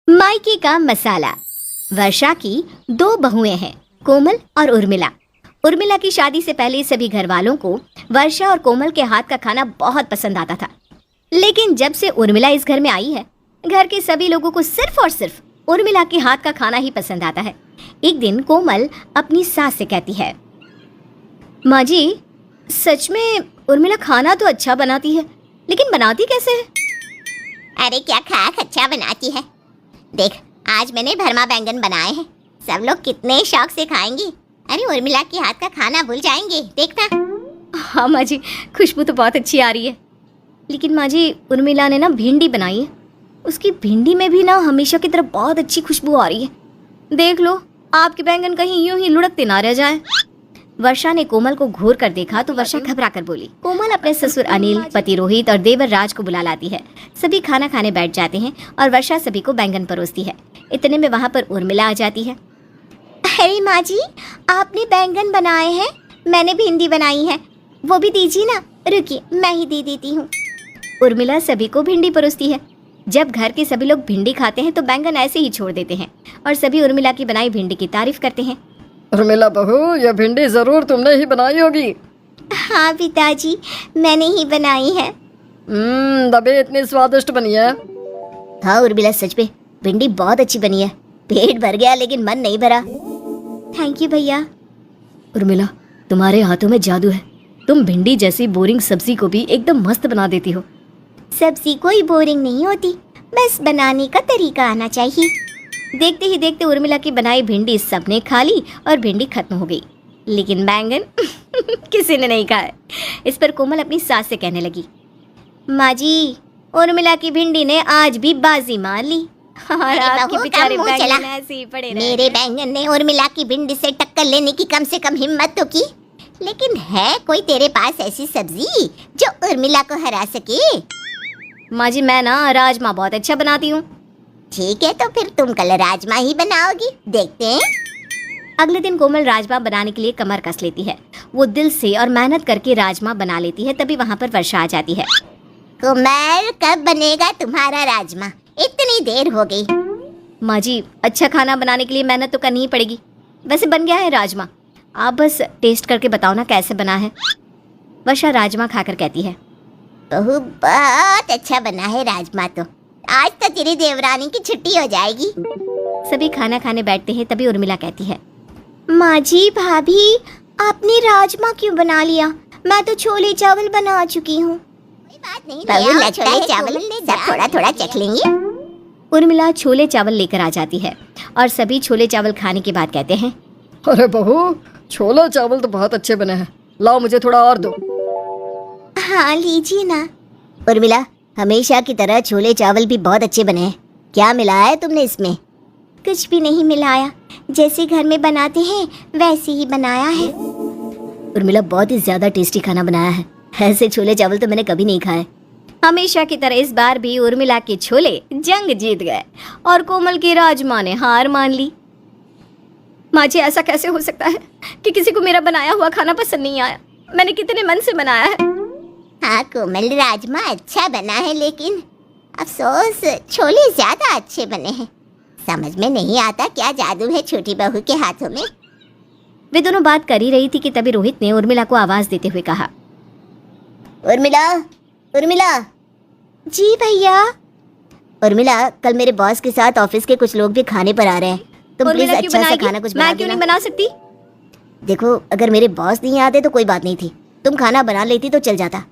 मायके का मसाला। वर्षा की दो बहुएं हैं, कोमल और उर्मिला। उर्मिला की शादी से पहले सभी घर वालों को वर्षा और कोमल के हाथ का खाना बहुत पसंद आता था। लेकिन जब से उर्मिला इस घर में आई है, घर के सभी लोगों को सिर्फ और सिर्फ उर्मिला के हाथ का खाना ही पसंद आता है। एक दिन कोमल अपनी सास से कहती है, माँ जी, सच में उर्मिला खाना तो अच्छा बनाती है, लेकिन बनाती कैसे है? अरे क्या खाक अच्छा बनाती है। देख, आज मैंने भरमा बैंगन बनाए हैं, सब लोग कितने शौक से खाएंगे। अरे उर्मिला के हाथ का खाना भूल जाएंगे, देखना। हाँ माँ जी, खुशबू तो बहुत अच्छी आ रही है। लेकिन माँ जी, उर्मिला ने ना भिंडी बनाई है, उसकी भिंडी में भी ना हमेशा की तरह बहुत अच्छी खुशबू आ रही है। देख लो, आपके बैंगन कहीं यूं ही लुढ़कते ना रह जाए। वर्षा ने कोमल को घूर कर देखा तो वर्षा घबरा कर बोली। कोमल अपने ससुर अनिल, पति रोहित और देवर राज को बुला लाती है। सभी खाना खाने बैठ जाते हैं और वर्षा सभी को बैंगन परोसती है। इतने में वहाँ पर उर्मिला आ जाती है। अरे माँ जी, आपने बैंगन बनाए हैं, मैंने भिंडी बनाई है, वो भी दीजिए ना। रुकिए, मैं ही दे देती हूँ। उर्मिला सभी को भिंडी परोसती है। जब घर के सभी लोग भिंडी खाते हैं तो बैंगन ऐसे ही छोड़ देते हैं और सभी उर्मिला की बनाई भिंडी की तारीफ करते हैं। उर्मिला बहू, ये भिंडी जरूर तुमने ही बनाई होगी। हाँ पिताजी, मैंने ही बनाई है। दबे इतनी स्वादिष्ट बनी है। हाँ उर्मिला, सच में भिंडी बहुत अच्छी बनी है। पेट भर गया लेकिन मन नहीं भरा। थैंक यू भैया। उर्मिला, तुम्हारे हाथों में जादू है। तुम भिंडी जैसी बोरिंग सब्जी को भी एकदम मस्त बना देती हो। सब्जी कोई बोरिंग नहीं होती, बस बनाने का तरीका आना चाहिए। देखते ही देखते उर्मिला की बनाई भिंडी सबने खा ली और भिंडी खत्म हो गई, लेकिन बैंगन किसी ने नहीं खाया। इस पर कोमल अपनी सास से कहने लगी, माँ जी, उर्मिला की भिंडी ने आज भी बाजी मार ली और आपके बेचारे बैंगन ऐसे ही पड़े रहे। मेरे बैंगन ने उर्मिला की भिंडी से टक्कर लेने की कम से कम हिम्मत तो की, लेकिन है कोई तेरे पास ऐसी सब्जी जो उर्मिला को हरा सके? माँ जी, मैं ना राजमा बहुत अच्छा बनाती हूँ। ठीक है, तो फिर तुम कल राजमा ही बनाओगी, देखते हैं। अगले दिन कोमल राजमा बनाने के लिए कमर कस लेती है। वो दिल से और मेहनत करके राजमा बना लेती है। तभी वहाँ पर वर्षा आ जाती है। कुमार, कब बनेगा तुम्हारा राजमा? इतनी देर हो गई। माँ जी, अच्छा खाना बनाने के लिए मेहनत तो करनी ही पड़ेगी। वैसे बन गया है राजमा, आप बस टेस्ट करके बताओ ना कैसे बना है। वर्षा राजमा खाकर कहती है, बहू, बहुत अच्छा बना है राजमा तो। आज तो तेरी देवरानी की छुट्टी हो जाएगी। सभी खाना खाने बैठते हैं। तभी उर्मिला कहती है, माँ जी, भाभी, आपने राजमा क्यों बना लिया? मैं तो छोले चावल बना चुकी हूँ। कोई बात नहीं, बहू, लगता है चावल सब थोड़ा थोड़ा चख लेंगे। उर्मिला छोले चावल लेकर आ जाती है और सभी छोले चावल खाने के बाद कहते हैं, अरे बहू, छोले चावल तो बहुत अच्छे बने हैं, लाओ मुझे थोड़ा और दो। हाँ, लीजिए ना। उर्मिला, हमेशा की तरह छोले चावल भी बहुत अच्छे बने हैं। क्या मिलाया है तुमने इसमें? कुछ भी नहीं मिलाया, जैसे घर में बनाते हैं वैसे ही बनाया है। उर्मिला, बहुत ही ज्यादा टेस्टी खाना बनाया है। ऐसे छोले चावल तो मैंने कभी नहीं खाए। हमेशा की तरह इस बार भी उर्मिला के छोले जंग जीत गए और कोमल के राजमा ने हार मान ली। माँ जी, ऐसा कैसे हो सकता है कि किसी को मेरा बनाया हुआ खाना पसंद नहीं आया? मैंने कितने मन से बनाया है। हाँ कोमल, राजमा अच्छा बना है, लेकिन अफसोस छोले ज्यादा अच्छे बने हैं। समझ में नहीं आता क्या जादू है छोटी बहू के हाथों में। वे दोनों बात कर ही रही थी कि तभी रोहित ने उर्मिला को आवाज देते हुए कहा, उर्मिला, उर्मिला। जी भैया। उर्मिला, कल मेरे बॉस के साथ ऑफिस के कुछ लोग भी खाने पर आ रहे हैं, तुम प्लीज अच्छा सा खाना कुछ बना मैं क्यों नहीं बना सकती? देखो, अगर मेरे बॉस नहीं आते तो कोई बात नहीं थी, तुम खाना बना लेती तो चल जाता,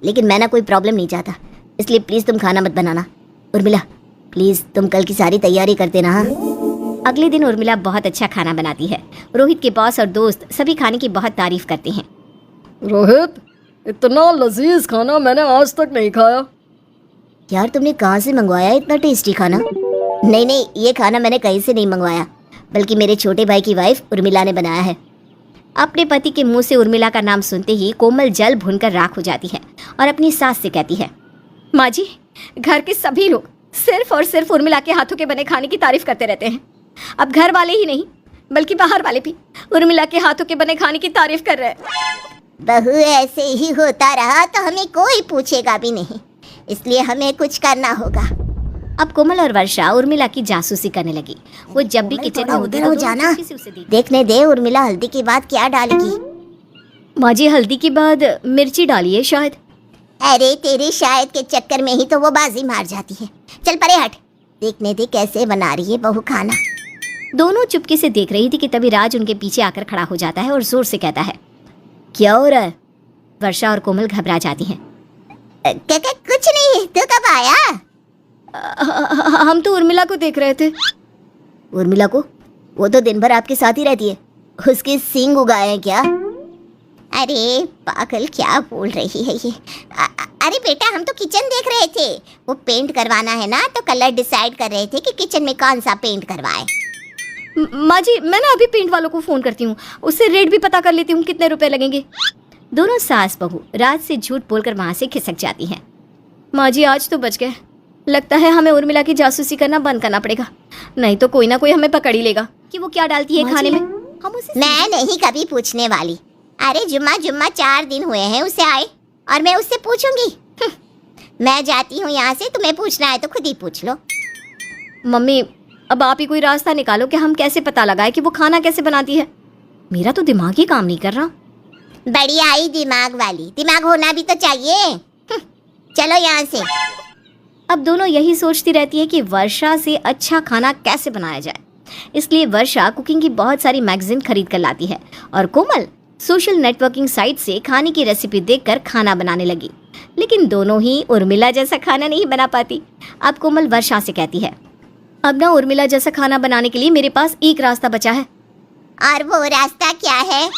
लेकिन मैं ना कोई प्रॉब्लम नहीं चाहता, इसलिए प्लीज तुम खाना मत बनाना। उर्मिला, प्लीज तुम कल की सारी तैयारी कर देना। हाँ। अगले दिन उर्मिला बहुत अच्छा खाना बनाती है। रोहित के बॉस और दोस्त सभी खाने की बहुत तारीफ करते हैं। रोहित, इतना लजीज खाना मैंने आज तक नहीं खाया। यार, तुमने कहाँ से मंगवाया इतना टेस्टी खाना? नहीं, ये खाना मैंने कहीं से नहीं मंगवाया, बल्कि मेरे छोटे भाई की वाइफ उर्मिला ने बनाया है। अपने पति के मुंह से उर्मिला का नाम सुनते ही कोमल जल भुनकर राख हो जाती है और अपनी सास से कहती है, माँ जी, घर के सभी लोग सिर्फ और सिर्फ उर्मिला के हाथों के बने खाने की तारीफ करते रहते हैं। अब घर वाले ही नहीं बल्कि बाहर वाले भी उर्मिला के हाथों के बने खाने की तारीफ कर रहे हैं। बहू, ऐसे ही होता रहा तो हमें कोई पूछेगा भी नहीं, इसलिए हमें कुछ करना होगा। अब कोमल और वर्षा उर्मिला की जासूसी करने लगी। वो जब भी किचन में होती उधर हो जाना, देखने दे उर्मिला हल्दी के बाद क्या डालेगी। माँ जी हल्दी के बाद मिर्ची डालिए शायद। अरे तेरे शायद के चक्कर में ही तो वो बाजी मार जाती है। चल परे हट, देखने दे कैसे बना रही है बहू खाना। दोनों चुपके से देख रही थी कि तभी राज उनके पीछे आकर खड़ा हो जाता है और जोर से कहता है, क्या हो रहा है? वर्षा और कोमल घबरा जाती हैं। कुछ नहीं, तू कब आया? हम तो उर्मिला को देख रहे थे। उर्मिला को? वो तो दिन भर आपके साथ ही रहती है, उसके सींग उगाए हैं क्या? अरे पागल, क्या बोल रही है ये? अरे बेटा, हम तो किचन देख रहे थे। वो पेंट करवाना है ना, तो कलर डिसाइड कर रहे थे कि किचन में कौन सा पेंट करवाए। माँ जी मैं ना अभी पेंट वालों को फोन करती हूँ, उससे रेट भी पता कर लेती हूँ कितने रुपए लगेंगे। दोनों सास बहू राज से झूठ बोलकर वहां से खिसक जाती हैं। माँ जी आज तो बच गए, लगता है हमें उर्मिला की जासूसी करना बंद करना पड़ेगा, नहीं तो कोई ना कोई हमें पकड़ ही लेगा कि वो क्या डालती है खाने में। हम उसे मैं नहीं कभी पूछने वाली। अरे जुम्मा 4 दिन हुए हैं उसे आए, और मैं उससे पूछूंगी? मैं जाती हूँ यहाँ से, तुम्हें पूछना है तो खुद ही पूछ लो। मम्मी अब आप ही कोई रास्ता निकालो कि हम कैसे पता लगाए कि वो खाना कैसे बनाती है। मेरा तो दिमाग ही काम नहीं कर रहा। बड़ी आई दिमाग वाली, दिमाग होना भी तो चाहिए। चलो यहाँ से। अब दोनों यही सोचती रहती है कि वर्षा से अच्छा खाना कैसे बनाया जाए, इसलिए वर्षा कुकिंग की बहुत सारी मैगजीन खरीद कर लाती है और कोमल सोशल नेटवर्किंग साइट से खाने की रेसिपी देखकर खाना बनाने लगी। लेकिन दोनों ही उर्मिला जैसा खाना नहीं बना पाती। अब कोमल वर्षा से कहती है, अब ना उर्मिला जैसा खाना बनाने के लिए मेरे पास एक रास्ता बचा है। और वो रास्ता क्या है?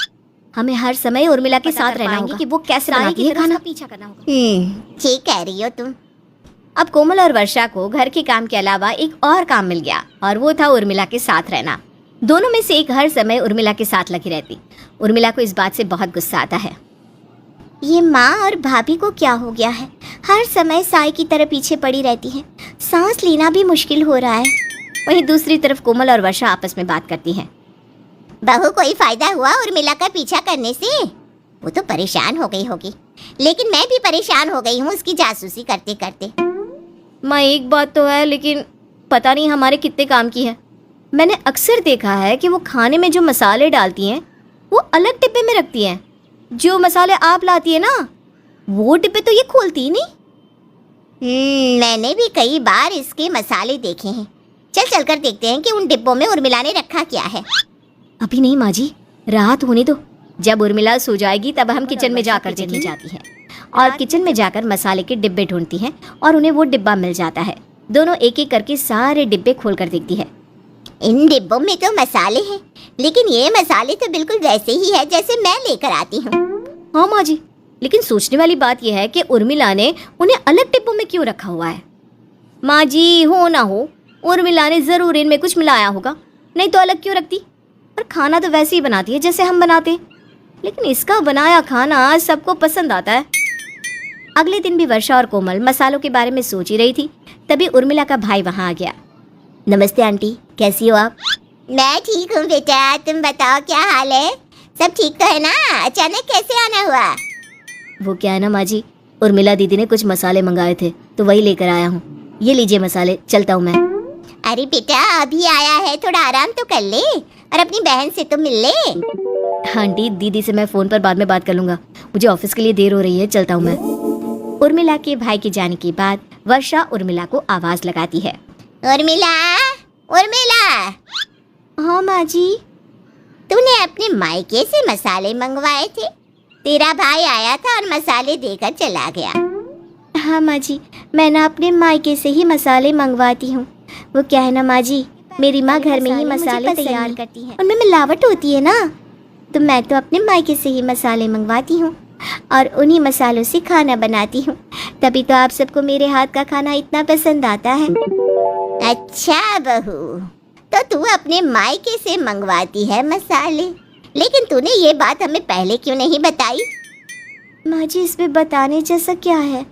हमें हर समय उर्मिला के साथ रहना होगा कि वो कैसे बनाती है खाना, पीछा करना होगा। ठीक कह रही हो तुम। अब कोमल और वर्षा को घर के काम के अलावा एक और काम मिल गया और वो था उर्मिला के साथ रहना। दोनों में से एक हर समय उर्मिला के साथ लगी रहती। उर्मिला को इस बात से बहुत गुस्सा आता है। ये माँ और भाभी को क्या हो गया है? हर समय साई की तरह पीछे पड़ी रहती है, सांस लेना भी मुश्किल हो रहा है। वहीं दूसरी तरफ कोमल और वर्षा आपस में बात करती हैं। बहू कोई फायदा हुआ उर्मिला का पीछा करने से? वो तो परेशान हो गई होगी, लेकिन मैं भी परेशान हो गई हूँ उसकी जासूसी करते करते। माँ एक बात तो है, लेकिन पता नहीं हमारे कितने काम की है। मैंने अक्सर देखा है कि वो खाने में जो मसाले डालती हैं वो अलग डिब्बे में रखती हैं। जो मसाले आप लाती है ना, वो डिब्बे तो ये खोलती ही नहीं। मैंने भी कई बार इसके मसाले देखे हैं। चल कर देखते हैं कि उन डिब्बों में उर्मिला ने रखा क्या है। अभी नहीं माँ जी, रात होने दो। जब उर्मिला सो जाएगी तब हम किचन में जाकर देखने जाती हैं और किचन में जाकर मसाले के डिब्बे ढूंढती हैं और उन्हें वो डिब्बा मिल जाता है। दोनों एक एक करके सारे डिब्बे खोल कर देखती है। इन डिब्बों में तो मसाले हैं, लेकिन ये मसाले तो बिल्कुल वैसे ही है जैसे मैं लेकर आती हूँ। हाँ माँ जी, लेकिन सोचने वाली बात यह है कि उर्मिला ने उन्हें अलग डिब्बों में क्यों रखा हुआ है। माँ जी हो ना हो, उर्मिला ने जरूर इनमें कुछ मिलाया होगा, नहीं तो अलग क्यों रखती। और खाना तो वैसे ही बनाती है जैसे हम बनाते हैं, लेकिन इसका बनाया खाना सबको पसंद आता है। अगले दिन भी वर्षा और कोमल मसालों के बारे में सोच ही रही थी, तभी उर्मिला का भाई वहाँ आ गया। नमस्ते आंटी, कैसी हो आप? मैं ठीक हूँ बेटा, तुम बताओ क्या हाल है? सब ठीक तो है ना? अचानक कैसे आना हुआ? वो क्या है ना माँ जी, उर्मिला दीदी ने कुछ मसाले मंगाए थे तो वही लेकर आया हूँ। ये लीजिए मसाले, चलता हूँ मैं। अरे बेटा अभी आया है, थोड़ा आराम तो कर ले और अपनी बहन से तो मिल ले। आंटी दीदी से मैं फोन पर बाद में बात कर लूंगा, मुझे ऑफिस के लिए देर हो रही है, चलता हूँ मैं। उर्मिला के भाई के जाने के बाद वर्षा उर्मिला को आवाज लगाती है। उर्मिला, उर्मिला। हाँ माँ जी। तूने अपने मायके से मसाले मंगवाए थे? तेरा भाई आया था और मसाले देकर चला गया। हाँ माँ जी, मैं ना अपने मायके से ही मसाले मंगवाती हूँ। वो क्या है ना माँ जी, मेरी माँ घर में ही मसाले तैयार करती है, उनमें मिलावट होती है ना, तो मैं तो अपने मायके से ही मसाले मंगवाती हूँ और उन्हीं मसालों से खाना बनाती हूँ। तभी तो आप सबको मेरे हाथ का खाना इतना पसंद आता है। अच्छा बहू, तो तू अपने मायके से मंगवाती है मसाले, लेकिन तूने ये बात हमें पहले क्यों नहीं बताई? माँ जी इसमें बताने जैसा क्या है।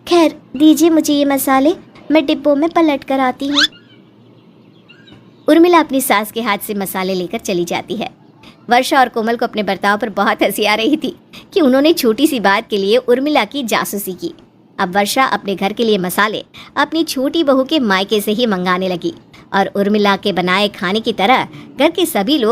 खैर दीजिए मुझे ये मसाले, मैं डिब्बों में पलट कर आती हूँ। उर्मिला अपनी सास के हाथ से मसाले लेकर चली जाती है। वर्षा और कोमल को अपने बर्ताव पर बहुत हंसी आ रही थी कि उन्होंने छोटी सी बात के लिए उर्मिला की जासूसी की। अब वर्षा अपने घर के लिए मसाले अपनी छोटी बहू के मायके से ही मंगाने लगी और उर्मिला के बनाए खाने की तरह घर के सभी लोग